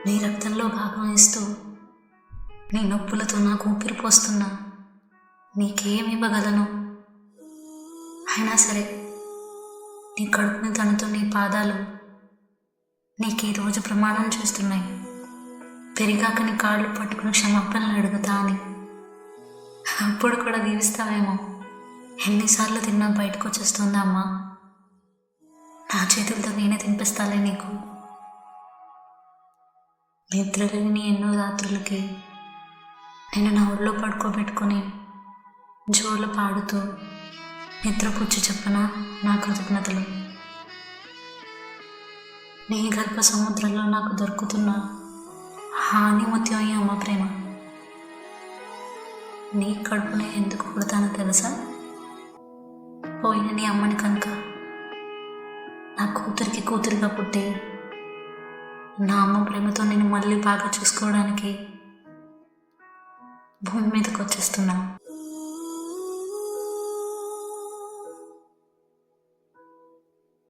నీ రక్తంలో భాగం ఇస్తూ నీ నొప్పులతో నాకు ఊపిరి పోస్తున్నా నీకేమి ఇవ్వగలను? అయినా సరే నీ కడుపుని తనుతూ నీ పాదాలు నీకు ఈ రోజు ప్రమాణం చేస్తున్నాయి. పెరిగాక నీ కాళ్ళు పట్టుకుని క్షమాపణలు అడుగుతా అని. అప్పుడు కూడా దీవిస్తావేమో. ఎన్నిసార్లు తిన్నా బయటకు వచ్చేస్తుందా అమ్మా? నా చేతులతో నేనే తినిపిస్తాలే నీకు. నిద్రలేని ఎన్నో రాత్రులకి నేను నా ఒళ్ళో పడుకోబెట్టుకొని జోలు పాడుతూ నిద్రపుచ్చి చెప్పనా నా కృతజ్ఞతలు. నీ గర్భ సముద్రంలో నాకు దొరుకుతున్న హాని ముత్యం ఈ అమ్మ ప్రేమ. నీ కడుపునే ఎందుకు పుడతానో తెలుసా? పోయిన నీ అమ్మని కనుక నా కూతురికి కూతురిగా పుట్టి నా అమ్మ ప్రేమతో నేను మళ్ళీ బాగా చూసుకోవడానికి భూమి మీదకి వచ్చేస్తున్నా.